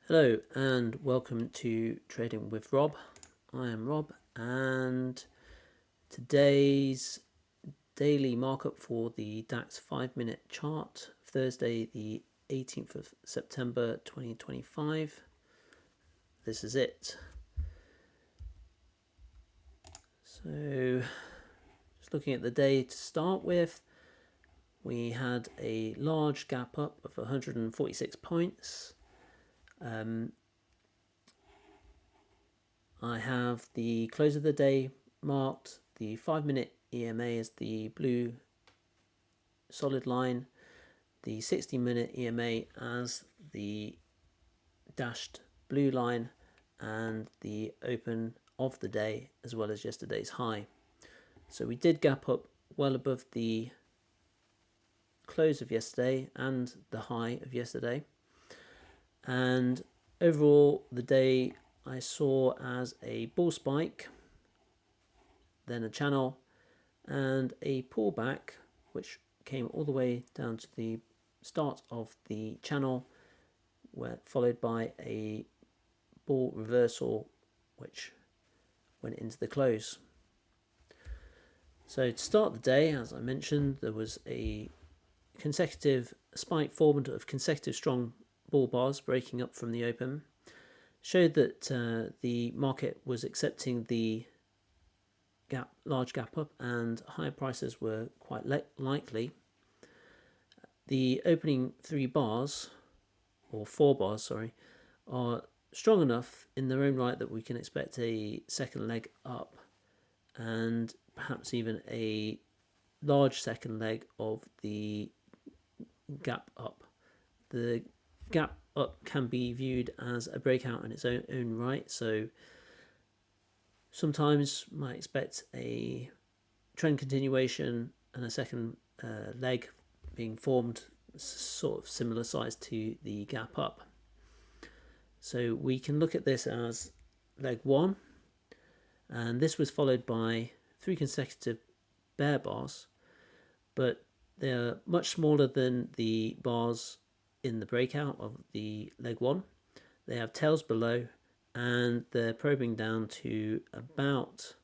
Hello and welcome to Trading with Rob. I am Rob and today's daily markup for the DAX 5-minute chart, Thursday the 18th of September 2025. This is it. So just looking at the day to start with, we had a large gap up of 146 points. I have the close of the day marked, the 5-minute EMA as the blue solid line, the 60-minute EMA as the dashed blue line, and the open of the day as well as yesterday's high. So we did gap up well above the close of yesterday and the high of yesterday. And overall, the day I saw as a bull spike, then a channel, and a pullback, which came all the way down to the start of the channel, followed by a bull reversal, which went into the close. So to start the day, as I mentioned, there was a consecutive spike formed of consecutive strong bull bars breaking up from the open. Showed that the market was accepting the large gap up and higher prices were quite likely. The opening 4 bars, are strong enough in their own right that we can expect a second leg up and perhaps even a large second leg of the gap up. The gap up can be viewed as a breakout in its own right, so sometimes might expect a trend continuation and a second leg being formed sort of similar size to the gap up. So we can look at this as leg 1, and this was followed by 3 consecutive bear bars, but they're much smaller than the bars in the breakout of the leg 1. They have tails below and they're probing down to about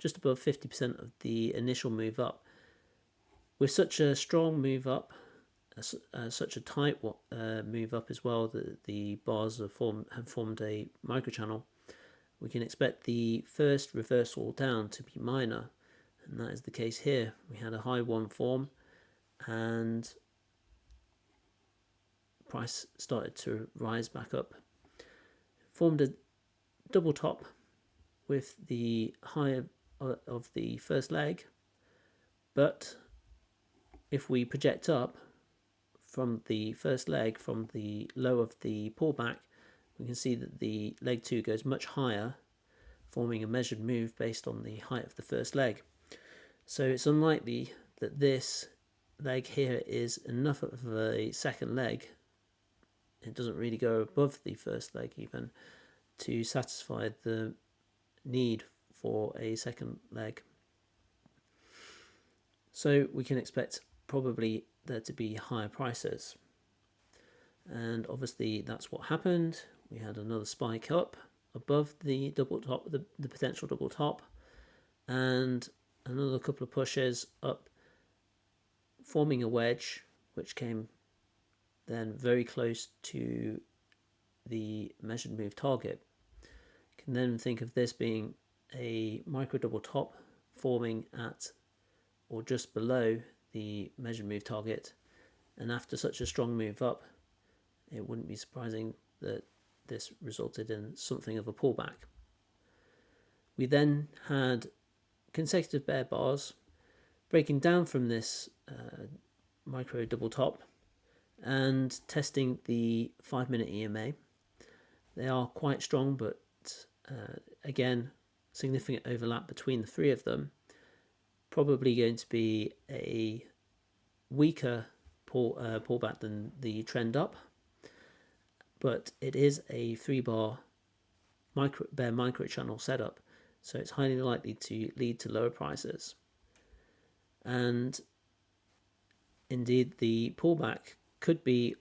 just above 50% of the initial move up. With such a strong move up, such a tight move up as well, that the bars have formed a microchannel, we can expect the first reversal down to be minor, and that is the case here. We had a high 1 form and price started to rise back up, formed a double top with the high of the first leg, but if we project up from the first leg, from the low of the pullback, we can see that the leg 2 goes much higher, forming a measured move based on the height of the first leg. So it's unlikely that this leg here is enough of a second leg. It doesn't really go above the first leg even to satisfy the need for a second leg. So we can expect probably there to be higher prices, and obviously that's what happened. We had another spike up above the double top, the potential double top, and another couple of pushes up, forming a wedge which came then very close to the measured move target. You can then think of this being a micro double top forming at or just below the measured move target, and after such a strong move up, it wouldn't be surprising that this resulted in something of a pullback. We then had consecutive bear bars breaking down from this micro double top and testing the 5-minute EMA. They are quite strong, but again, significant overlap between the 3 of them. Probably going to be a weaker pullback than the trend up, but it is a 3-bar bear micro channel setup, so it's highly likely to lead to lower prices. And indeed, the pullback could be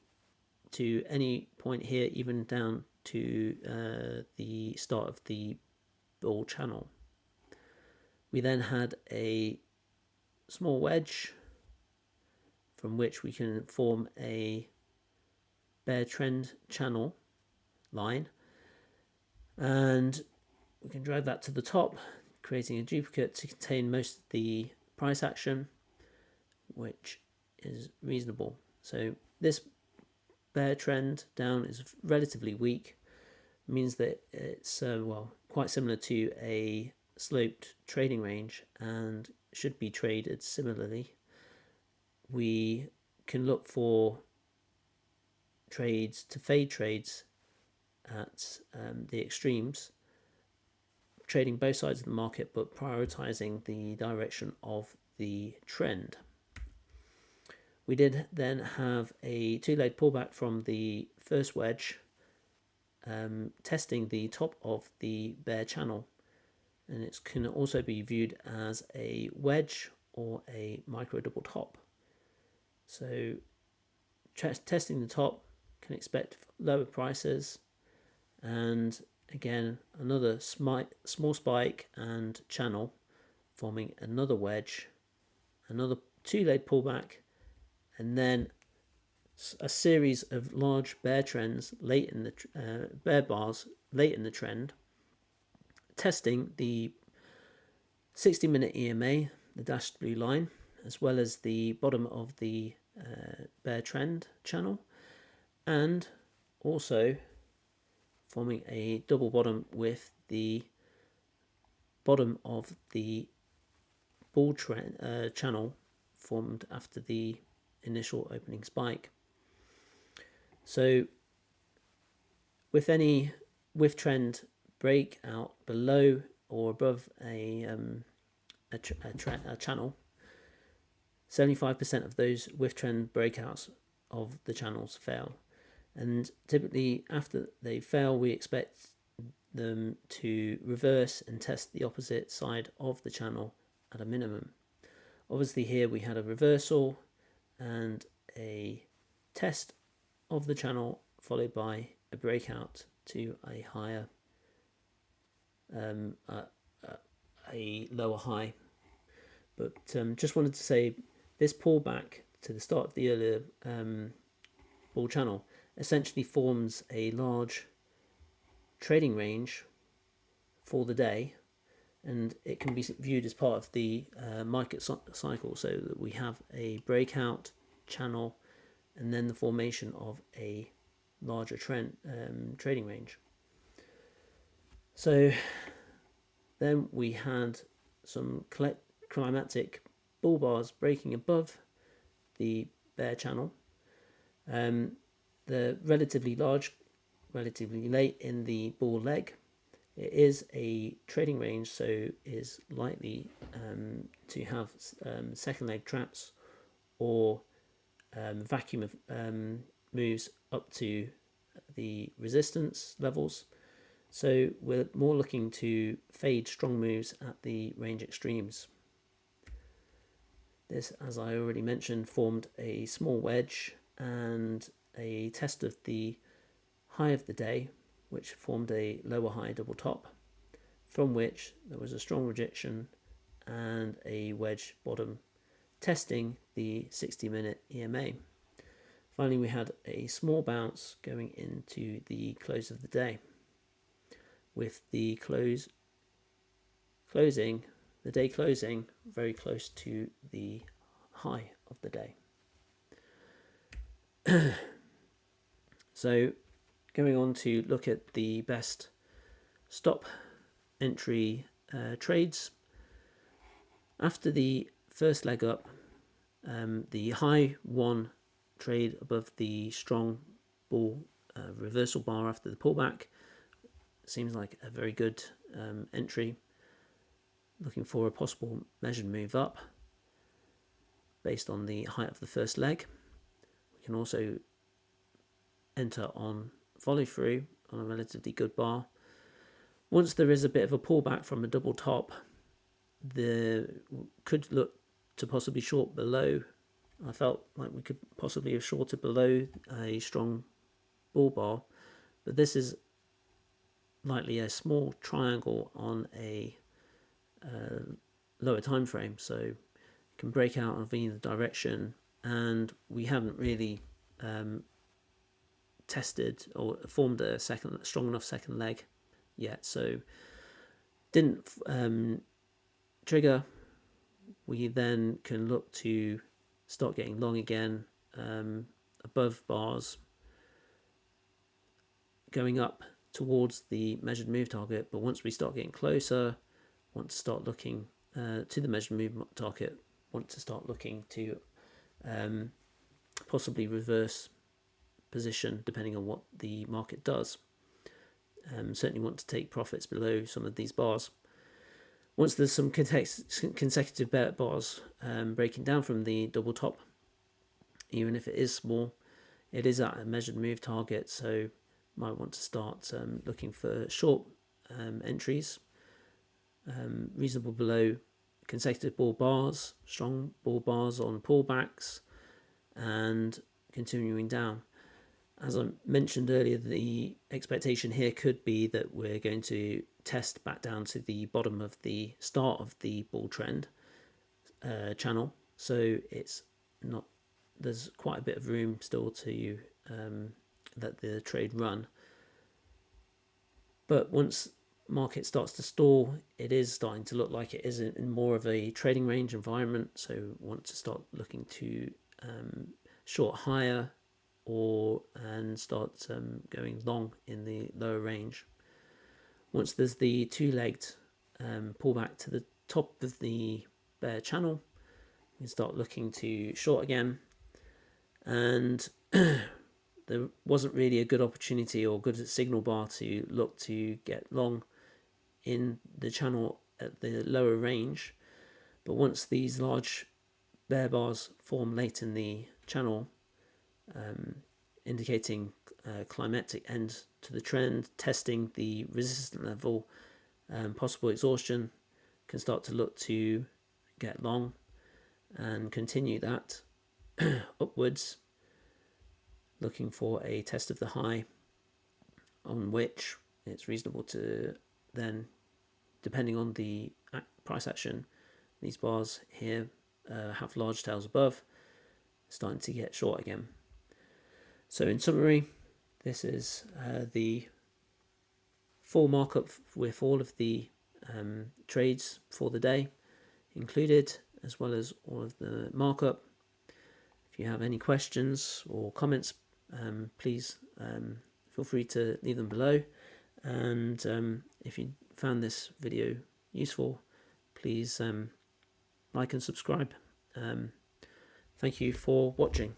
to any point here, even down to the start of the bull channel. We then had a small wedge from which we can form a bear trend channel line, and we can drag that to the top, creating a duplicate to contain most of the price action, which is reasonable. So this bear trend down is relatively weak, means that it's well, quite similar to a sloped trading range and should be traded similarly. We can look for trades to fade trades at the extremes, trading both sides of the market but prioritizing the direction of the trend. We did then have a two-leg pullback from the first wedge, testing the top of the bear channel, and it can also be viewed as a wedge or a micro double top. So testing the top, can expect lower prices, and again another small spike and channel forming another wedge, another two-leg pullback, and then a series of large bear trends late in the bear bars late in the trend, testing the 60-minute EMA, the dashed blue line, as well as the bottom of the bear trend channel, and also forming a double bottom with the bottom of the bull trend channel formed after the initial opening spike. So with any trend breakout below or above a channel, 75% of those with trend breakouts of the channels fail, and typically after they fail we expect them to reverse and test the opposite side of the channel at a minimum. Obviously here we had a reversal and a test of the channel followed by a breakout to a higher a lower high. But just wanted to say this pullback to the start of the earlier bull channel essentially forms a large trading range for the day, and it can be viewed as part of the market cycle, so that we have a breakout channel and then the formation of a larger trend trading range. So then we had some climatic bull bars breaking above the bear channel. The relatively large, relatively late in the bull leg. It is a trading range, so is likely to have second leg traps or vacuum of moves up to the resistance levels. So we're more looking to fade strong moves at the range extremes. This, as I already mentioned, formed a small wedge and a test of the high of the day, which formed a lower high double top, from which there was a strong rejection and a wedge bottom testing the 60-minute EMA. Finally, we had a small bounce going into the close of the day, with the day closing very close to the high of the day. So going on to look at the best stop entry trades. After the first leg up, the high one trade above the strong bull reversal bar after the pullback seems like a very good entry. Looking for a possible measured move up based on the height of the first leg. We can also enter on follow through on a relatively good bar. Once there is a bit of a pullback from a double top, could look to possibly short below. I felt like we could possibly have shorted below a strong bull bar, but this is likely a small triangle on a lower time frame, so it can break out of either direction, and we haven't really tested or formed a strong enough second leg yet, so didn't trigger. We then can look to start getting long again, above bars, going up towards the measured move target. But once we start getting closer, want to start looking to the measured move target, want to start looking to possibly reverse position depending on what the market does. Certainly want to take profits below some of these bars. Once there's some consecutive bars breaking down from the double top, even if it is small, it is at a measured move target, so might want to start looking for short entries, reasonable below consecutive bull bars, strong bull bars on pullbacks, and continuing down. As I mentioned earlier, the expectation here could be that we're going to test back down to the bottom of the start of the bull trend channel, so it's not, there's quite a bit of room still to let the trade run. But once market starts to stall, it is starting to look like it is in more of a trading range environment, so want to start looking to short higher and start going long in the lower range. Once there's the two-legged pullback to the top of the bear channel, we start looking to short again, and there wasn't really a good opportunity or good signal bar to look to get long in the channel at the lower range. But once these large bear bars form late in the channel, indicating a climatic end to the trend, testing the resistance level, possible exhaustion, can start to look to get long and continue that upwards, looking for a test of the high, on which it's reasonable to then, depending on the price action, these bars here have large tails above, starting to get short again. So in summary, this is the full markup with all of the trades for the day included, as well as all of the markup. If you have any questions or comments, please feel free to leave them below. And if you found this video useful, please like and subscribe. Thank you for watching.